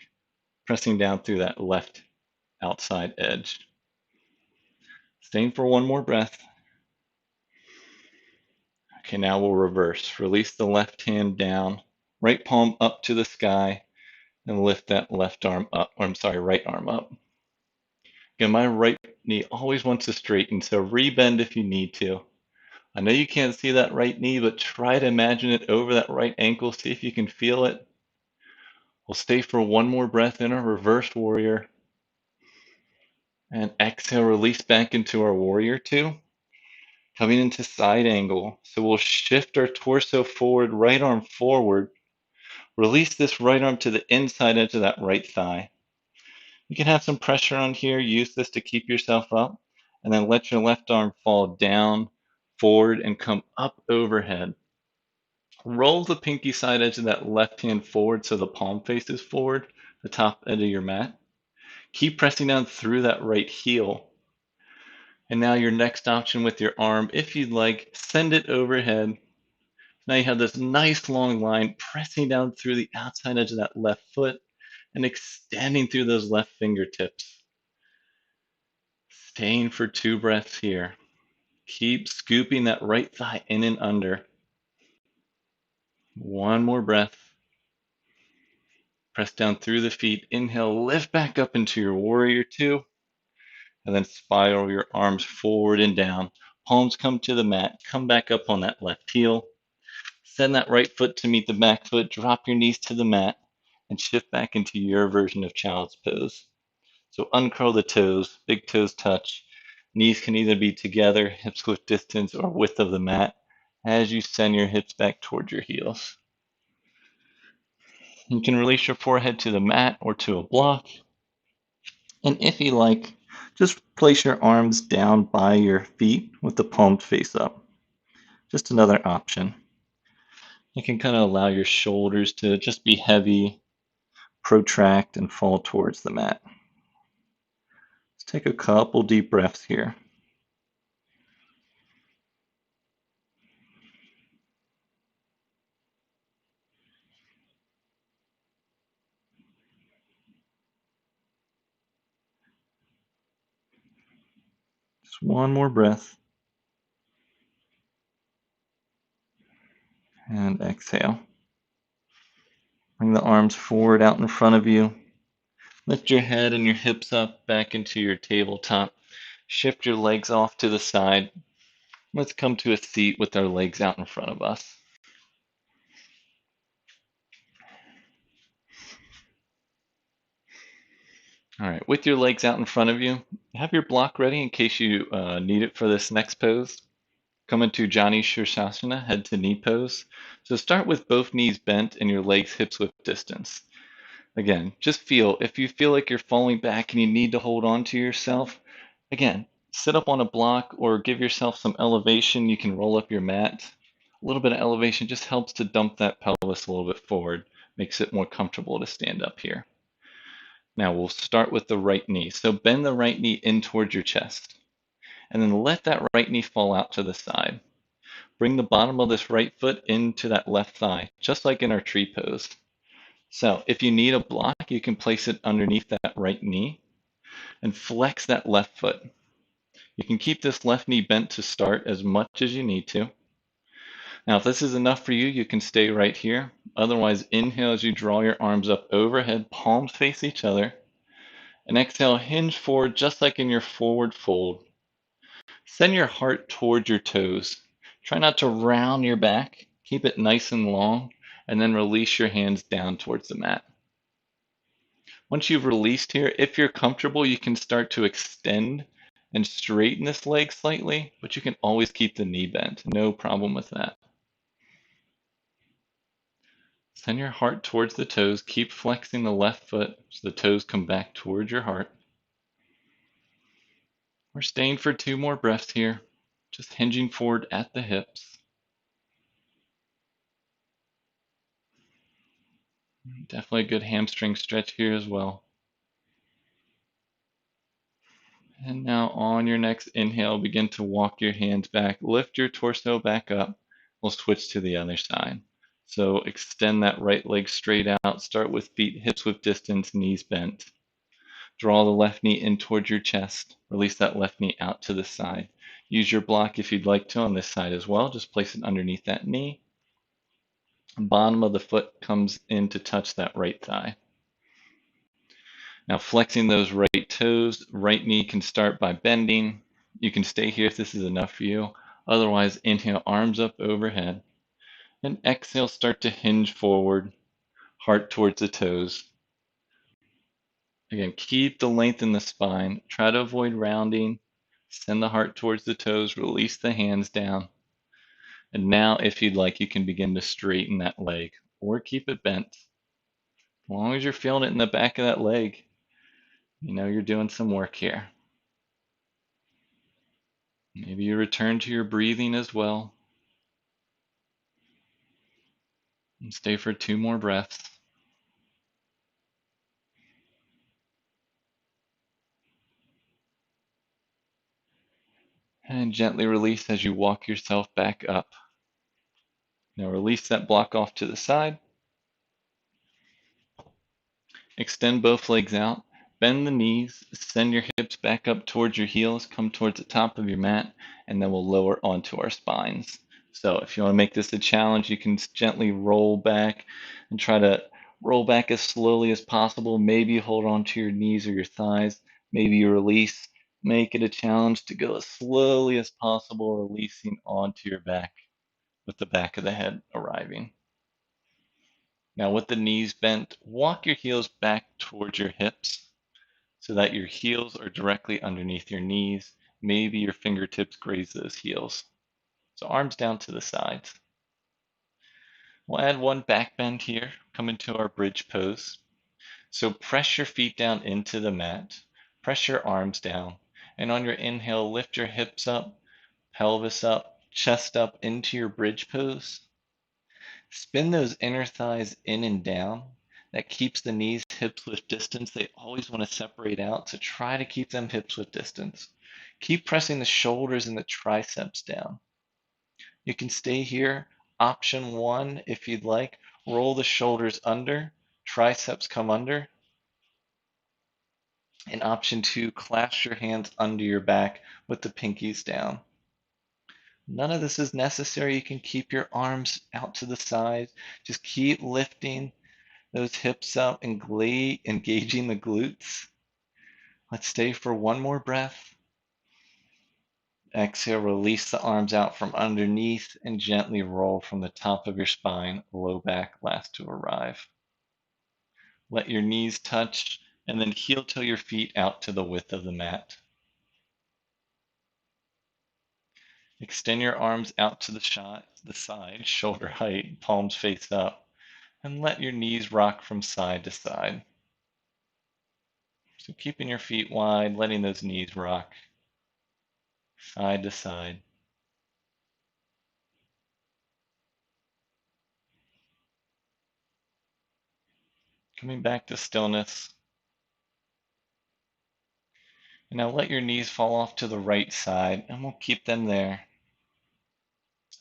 pressing down through that left outside edge. Staying for one more breath. Okay, now we'll reverse. Release the left hand down, right palm up to the sky, and lift that left arm up, or I'm sorry, right arm up. Again, my right knee always wants to straighten, so rebend if you need to. I know you can't see that right knee, but try to imagine it over that right ankle. See if you can feel it. We'll stay for one more breath in our reversed warrior. And exhale, release back into our warrior two. Coming into side angle. So we'll shift our torso forward, right arm forward. Release this right arm to the inside edge of that right thigh. You can have some pressure on here. Use this to keep yourself up. And then let your left arm fall down, forward, and come up overhead. Roll the pinky side edge of that left hand forward so the palm faces forward, the top edge of your mat. Keep pressing down through that right heel. And now your next option with your arm, if you'd like, send it overhead. Now you have this nice long line pressing down through the outside edge of that left foot and extending through those left fingertips. Staying for two breaths here. Keep scooping that right thigh in and under. One more breath. Press down through the feet. Inhale, lift back up into your warrior two. And then spiral your arms forward and down. Palms come to the mat. Come back up on that left heel. Send that right foot to meet the back foot. Drop your knees to the mat and shift back into your version of child's pose. So uncurl the toes. Big toes touch. Knees can either be together, hips width distance, or width of the mat as you send your hips back towards your heels. You can release your forehead to the mat or to a block. And if you like, just place your arms down by your feet with the palms face up. Just another option. You can kind of allow your shoulders to just be heavy, protract, and fall towards the mat. Let's take a couple deep breaths here. Just one more breath. And exhale. Bring the arms forward out in front of you. Lift your head and your hips up back into your tabletop. Shift your legs off to the side. Let's come to a seat with our legs out in front of us. All right, with your legs out in front of you, have your block ready in case you need it for this next pose. Come into Jani Shirshasana, head to knee pose. So start with both knees bent and your legs hips width distance. Again, just feel, if you feel like you're falling back and you need to hold on to yourself, again, sit up on a block or give yourself some elevation. You can roll up your mat. A little bit of elevation just helps to dump that pelvis a little bit forward, makes it more comfortable to stand up here. Now we'll start with the right knee. So bend the right knee in towards your chest, and then let that right knee fall out to the side. Bring the bottom of this right foot into that left thigh, just like in our tree pose. So if you need a block, you can place it underneath that right knee and flex that left foot. You can keep this left knee bent to start as much as you need to. Now, if this is enough for you, you can stay right here. Otherwise, inhale as you draw your arms up overhead, palms face each other. And exhale, hinge forward just like in your forward fold. Send your heart towards your toes. Try not to round your back. Keep it nice and long, and then release your hands down towards the mat. Once you've released here, if you're comfortable, you can start to extend and straighten this leg slightly, but you can always keep the knee bent. No problem with that. Send your heart towards the toes. Keep flexing the left foot so the toes come back towards your heart. We're staying for 2 more breaths here, just hinging forward at the hips. Definitely a good hamstring stretch here as well. And now on your next inhale, begin to walk your hands back. Lift your torso back up. We'll switch to the other side. So extend that right leg straight out. Start with feet hips width distance, knees bent. Draw the left knee in towards your chest. Release that left knee out to the side. Use your block if you'd like to on this side as well. Just place it underneath that knee. Bottom of the foot comes in to touch that right thigh. Now flexing those right toes, right knee can start by bending. You can stay here if this is enough for you. Otherwise, inhale, arms up overhead. And exhale, start to hinge forward, heart towards the toes. Again, keep the length in the spine. Try to avoid rounding. Send the heart towards the toes, release the hands down. And now, if you'd like, you can begin to straighten that leg or keep it bent. As long as you're feeling it in the back of that leg, you know you're doing some work here. Maybe you return to your breathing as well. And stay for 2 more breaths. And gently release as you walk yourself back up. Now release that block off to the side. Extend both legs out. Bend the knees. Send your hips back up towards your heels. Come towards the top of your mat. And then we'll lower onto our spines. So if you want to make this a challenge, you can gently roll back and try to roll back as slowly as possible. Maybe you hold on to your knees or your thighs. Maybe you release. Make it a challenge to go as slowly as possible, releasing onto your back with the back of the head arriving. Now, with the knees bent, walk your heels back towards your hips so that your heels are directly underneath your knees. Maybe your fingertips graze those heels. So arms down to the sides. We'll add one back bend here, come into our bridge pose. So press your feet down into the mat, press your arms down, and on your inhale, lift your hips up, pelvis up, chest up into your bridge pose. Spin those inner thighs in and down. That keeps the knees hips width distance. They always want to separate out, so try to keep them hips width distance. Keep pressing the shoulders and the triceps down. You can stay here. Option one, if you'd like, roll the shoulders under, triceps come under. And option two, clasp your hands under your back with the pinkies down. None of this is necessary. You can keep your arms out to the side. Just keep lifting those hips up and engaging the glutes. Let's stay for one more breath. Exhale, release the arms out from underneath and gently roll from the top of your spine, low back last to arrive. Let your knees touch and then heel toe your feet out to the width of the mat. Extend your arms out to the side, shoulder height, palms face up, and let your knees rock from side to side. So keeping your feet wide, letting those knees rock side to side. Coming back to stillness. And now let your knees fall off to the right side, and we'll keep them there.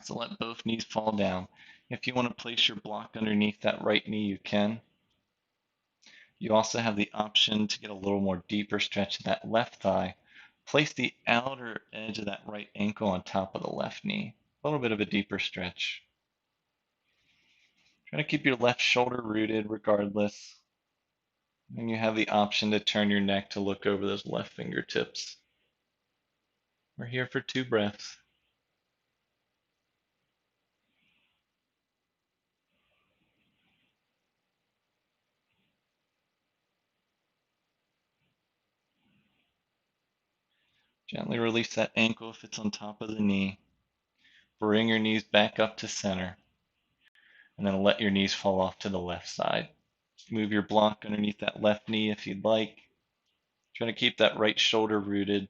So let both knees fall down. If you want to place your block underneath that right knee, you can. You also have the option to get a little more deeper stretch in that left thigh. Place the outer edge of that right ankle on top of the left knee. A little bit of a deeper stretch. Try to keep your left shoulder rooted regardless. And you have the option to turn your neck to look over those left fingertips. We're here for 2 breaths. Gently release that ankle if it's on top of the knee. Bring your knees back up to center. And then let your knees fall off to the left side. Move your block underneath that left knee if you'd like. Try to keep that right shoulder rooted.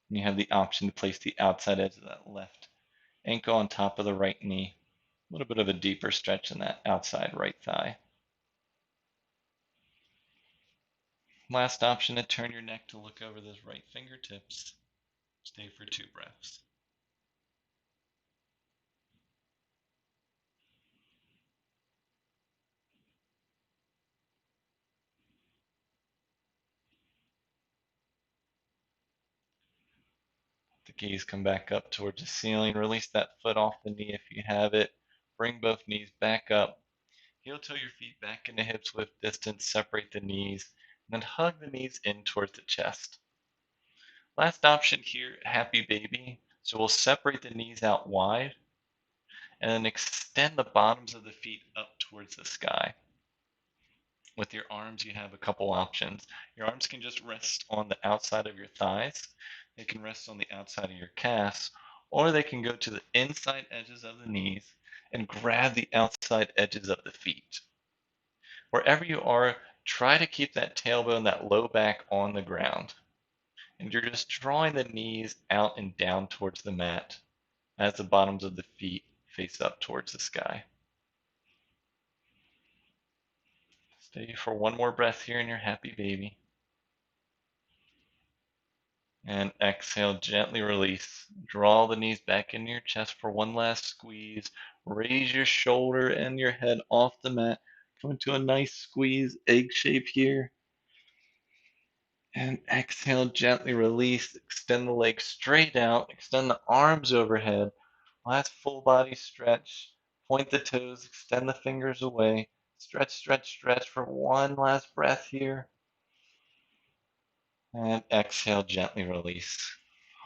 And you have the option to place the outside edge of that left ankle on top of the right knee. A little bit of a deeper stretch in that outside right thigh. Last option to turn your neck to look over those right fingertips. Stay for 2 breaths. The gaze come back up towards the ceiling. Release that foot off the knee if you have it. Bring both knees back up. Heel toe your feet back into hips width distance. Separate the knees. And then hug the knees in towards the chest. Last option here, happy baby. So we'll separate the knees out wide and then extend the bottoms of the feet up towards the sky. With your arms, you have a couple options. Your arms can just rest on the outside of your thighs. They can rest on the outside of your calves, or they can go to the inside edges of the knees and grab the outside edges of the feet. Wherever you are, try to keep that tailbone, that low back on the ground. And you're just drawing the knees out and down towards the mat as the bottoms of the feet face up towards the sky. Stay for one more breath here in your happy baby. And exhale, gently release. Draw the knees back into your chest for one last squeeze. Raise your shoulder and your head off the mat. Come into a nice squeeze, egg shape here. And exhale, gently release. Extend the legs straight out. Extend the arms overhead. Last full body stretch. Point the toes, extend the fingers away. Stretch, stretch, stretch for one last breath here. And exhale, gently release.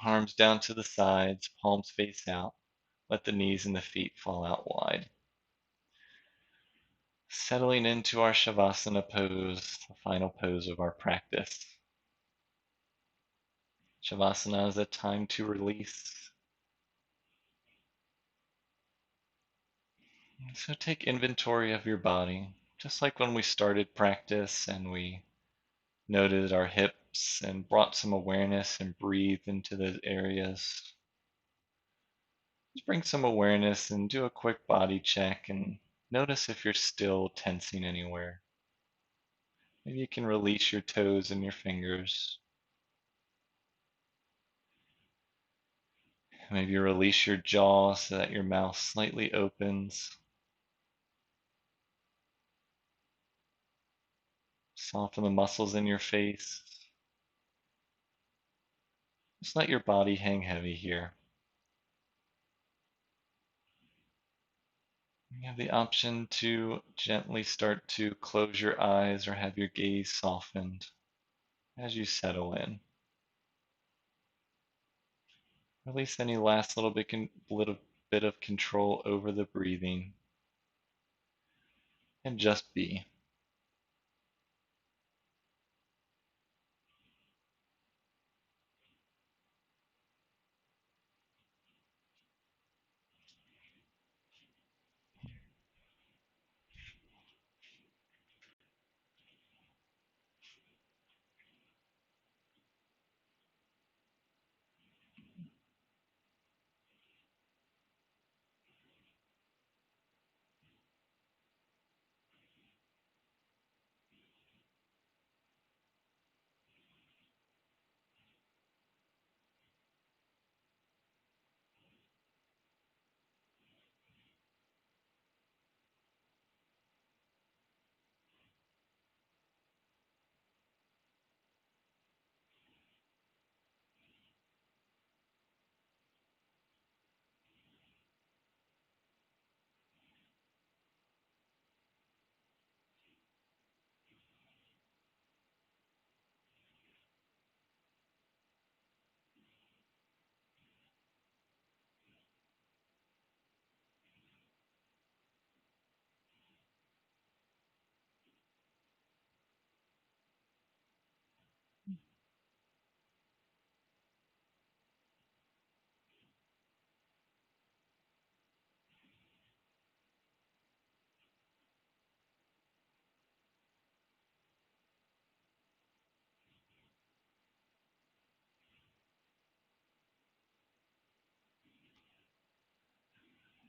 Arms down to the sides, palms face out. Let the knees and the feet fall out wide. Settling into our Shavasana pose, the final pose of our practice. Shavasana is a time to release. So take inventory of your body, just like when we started practice and we noted our hips and brought some awareness and breathed into those areas. Just bring some awareness and do a quick body check and notice if you're still tensing anywhere. Maybe you can release your toes and your fingers. Maybe release your jaw so that your mouth slightly opens. Soften the muscles in your face. Just let your body hang heavy here. You have the option to gently start to close your eyes or have your gaze softened as you settle in. Release any last little bit of control over the breathing and just be.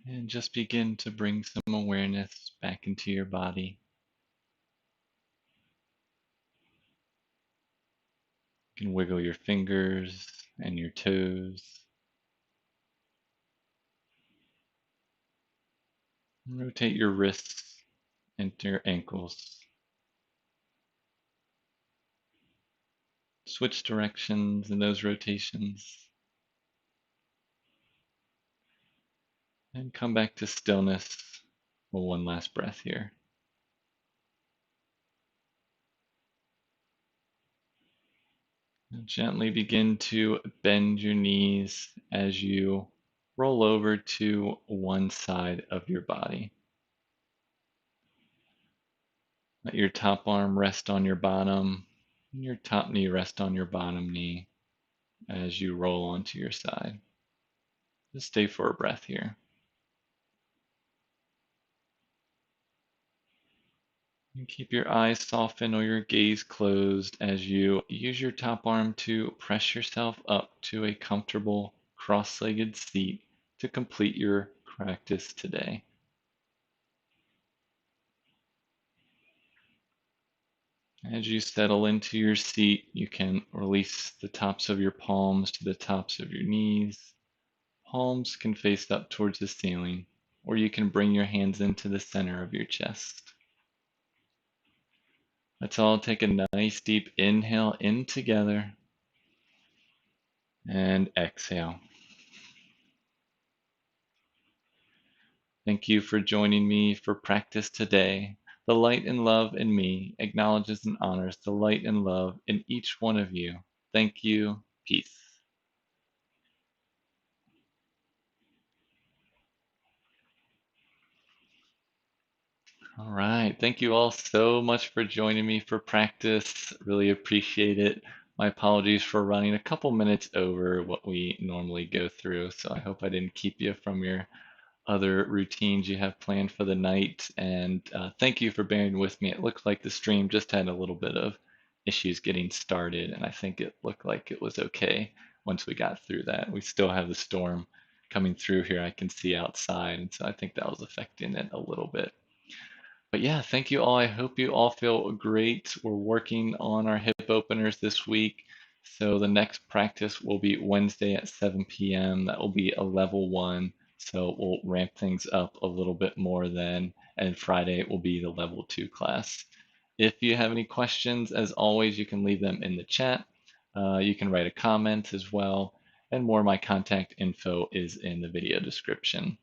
And just begin to bring some awareness back into your body. You can wiggle your fingers and your toes. Rotate your wrists and your ankles. Switch directions in those rotations. And come back to stillness for one last breath here. And gently begin to bend your knees as you roll over to one side of your body. Let your top arm rest on your bottom, and your top knee rest on your bottom knee as you roll onto your side. Just stay for a breath here. And keep your eyes softened or your gaze closed as you use your top arm to press yourself up to a comfortable cross-legged seat to complete your practice today. As you settle into your seat, you can release the tops of your palms to the tops of your knees. Palms can face up towards the ceiling, or you can bring your hands into the center of your chest. Let's all take a nice deep inhale in together and exhale. Thank you for joining me for practice today. The light and love in me acknowledges and honors the light and love in each one of you. Thank you. Peace. All right. Thank you all so much for joining me for practice. Really appreciate it. My apologies for running a couple minutes over what we normally go through. So I hope I didn't keep you from your other routines you have planned for the night. And thank you for bearing with me. It looked like the stream just had a little bit of issues getting started, and I think it looked like it was okay once we got through that. We still have the storm coming through here. I can see outside, and so I think that was affecting it a little bit. But yeah, thank you all. I hope you all feel great. We're working on our hip openers this week. So the next practice will be Wednesday at 7 p.m. That will be a level one. So we'll ramp things up a little bit more then. And Friday will be the level two class. If you have any questions, as always, you can leave them in the chat. You can write a comment as well. And more of my contact info is in the video description.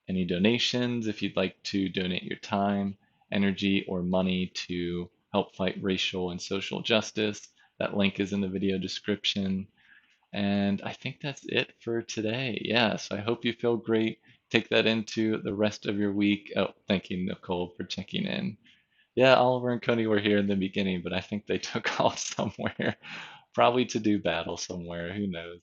Any donations, if you'd like to donate your time, energy, or money to help fight racial and social justice, that link is in the video description. And I think that's it for today. Yeah, so I hope you feel great. Take that into the rest of your week. Oh, thank you, Nicole, for checking in. Yeah, Oliver and Cody were here in the beginning, but I think they took off somewhere, probably to do battle somewhere. Who knows?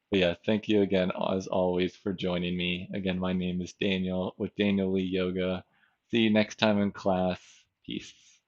But yeah, thank you again, as always, for joining me. Again, my name is Daniel with Daniel Lee Yoga. See you next time in class. Peace.